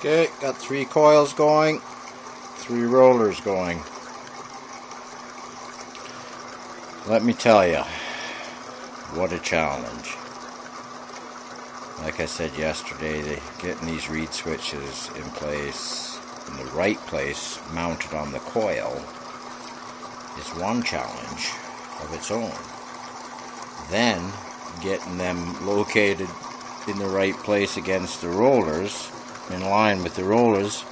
Okay, got 3 coils going, 3 rollers going. Let me tell you, what a challenge. Like I said yesterday, getting these reed switches in place, in the right place, mounted on the coil, is one challenge of its own. Then, getting them located in the right place against the rollers, in line with the rollers,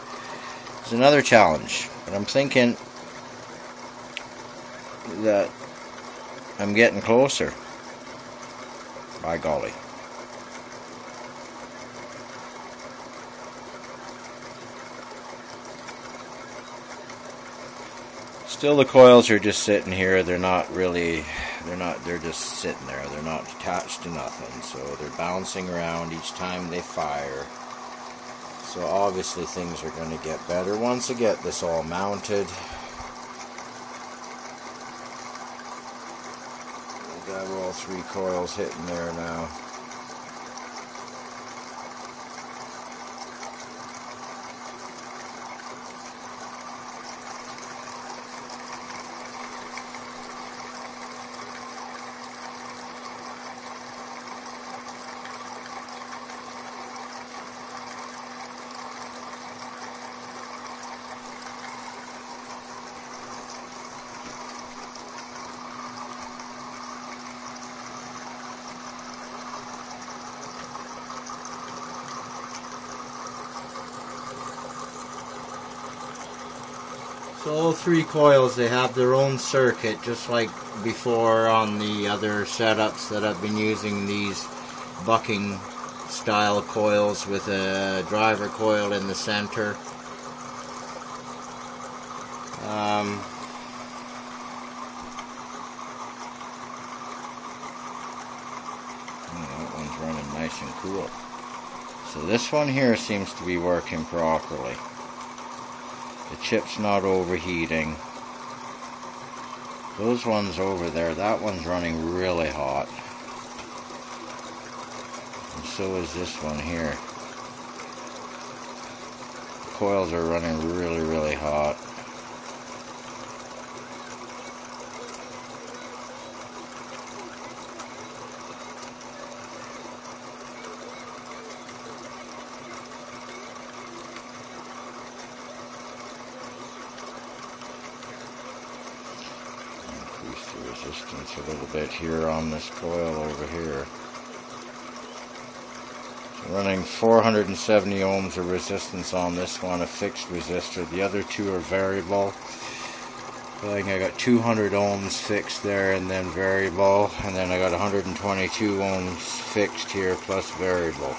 is another challenge. But I'm thinking that I'm getting closer. By golly. Still, the coils are just sitting here. They're just sitting there. They're not attached to nothing. So they're bouncing around each time they fire. So obviously things are going to get better once I get this all mounted. We've got all 3 coils hitting there now. So all 3 coils, they have their own circuit, just like before on the other setups that I've been using, these bucking style coils with a driver coil in the center. That one's running nice and cool. So this one here seems to be working properly. The chip's not overheating. Those ones over there, that one's running really hot. And so is this one here. The coils are running really, really hot. Increase the resistance a little bit here on this coil over here. So running 470 ohms of resistance on this one, a fixed resistor. The other 2 are variable. I think I got 200 ohms fixed there and then variable, and then I got 122 ohms fixed here plus variable.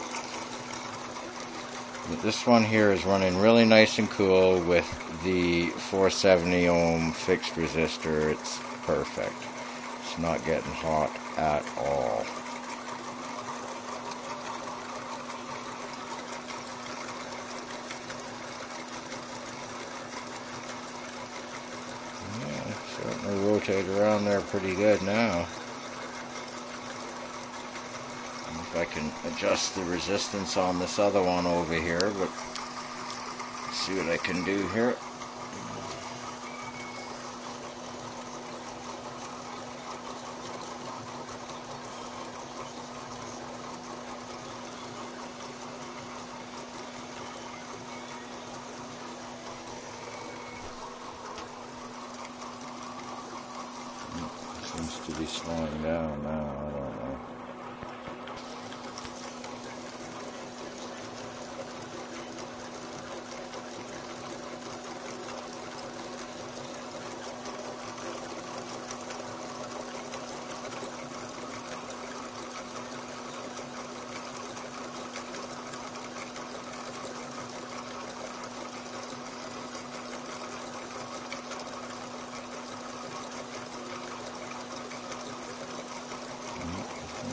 But this one here is running really nice and cool with the 470 ohm fixed resistor. It's perfect. It's not getting hot at all. Yeah, starting to rotate around there pretty good now. If I can adjust the resistance on this other one over here, but see what I can do here. Seems to be slowing down now, I don't know.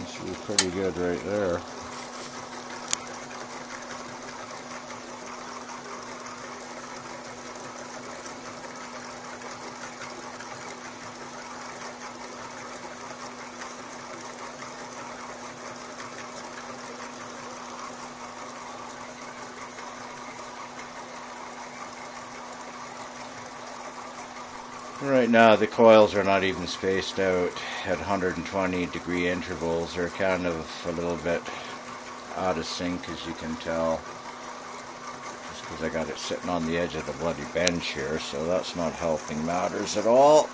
Seems pretty good right there. Right now the coils are not even spaced out at 120 degree intervals. They're kind of a little bit out of sync, as you can tell, just because I got it sitting on the edge of the bloody bench here, so that's not helping matters at all.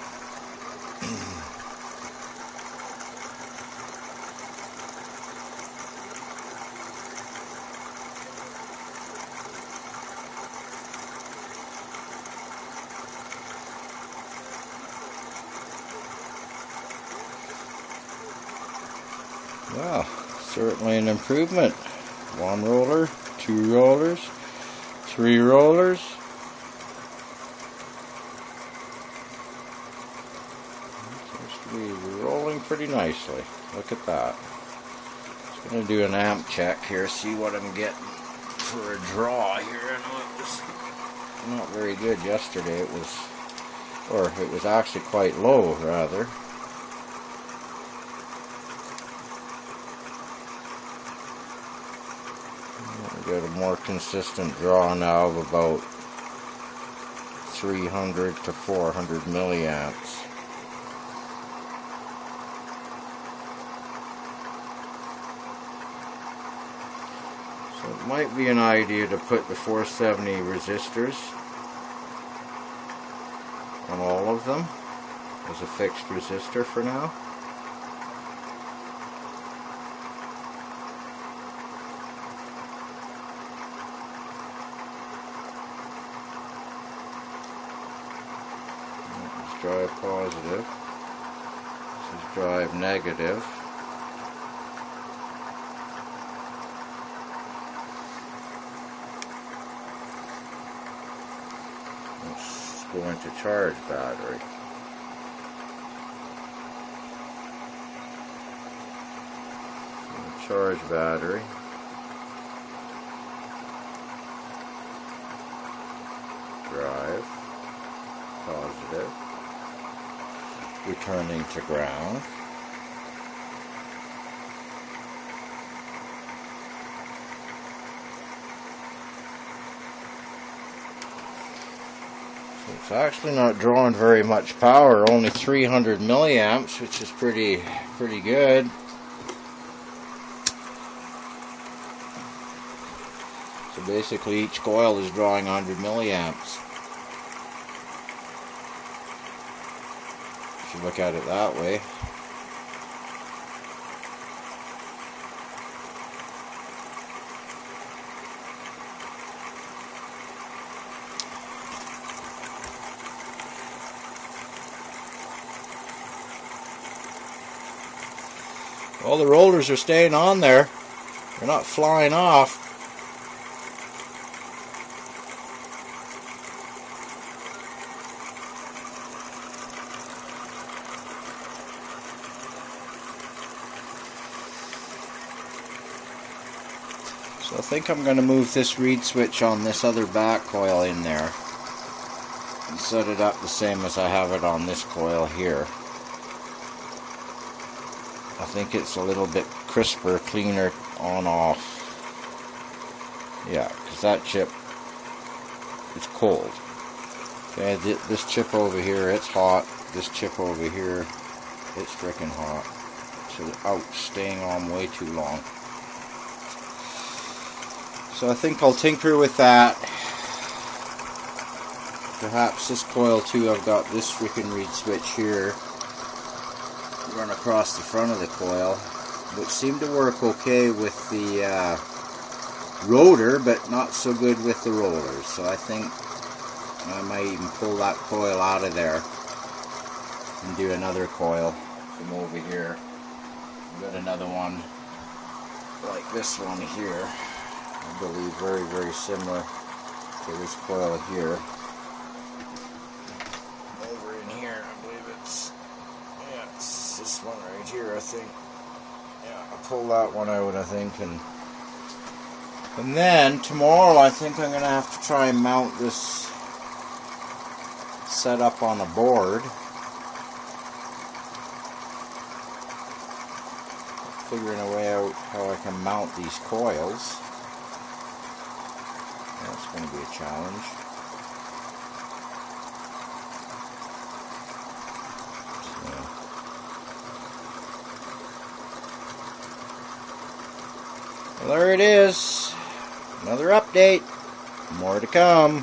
Well, certainly an improvement. One roller, two rollers, three rollers. Seems to be rolling pretty nicely. Look at that. Just going to do an amp check here, see what I'm getting for a draw here. I know it was not very good yesterday. It was actually quite low, rather. Get a more consistent draw now of about 300 to 400 milliamps. So it might be an idea to put the 470 resistors on all of them as a fixed resistor for now. Drive positive. This is drive negative. Let's go into charge battery. Charge battery. Drive positive. Returning to ground. So it's actually not drawing very much power, only 300 milliamps, which is pretty good. So basically each coil is drawing 100 milliamps. If you look at it that way. Well, the rollers are staying on there. They're not flying off. So I think I'm going to move this reed switch on this other back coil in there and set it up the same as I have it on this coil here. I think it's a little bit crisper, cleaner on-off. Yeah, because that chip is cold. Okay, this chip over here, it's hot. This chip over here, it's freaking hot. So, ouch, staying on way too long. So I think I'll tinker with that. Perhaps this coil too, I've got this freaking reed switch here run across the front of the coil, which seemed to work okay with the rotor, but not so good with the rollers. So I think I might even pull that coil out of there and do another coil from over here. I've got another one like this one here. I believe very similar to this coil here. Over in here, I believe it's this one right here, I think. Yeah, I'll pull that one out, I think, and then tomorrow I think I'm gonna have to try and mount this set up on a board. Figuring a way out how I can mount these coils. That's going to be a challenge. Well, there it is. Another update. More to come.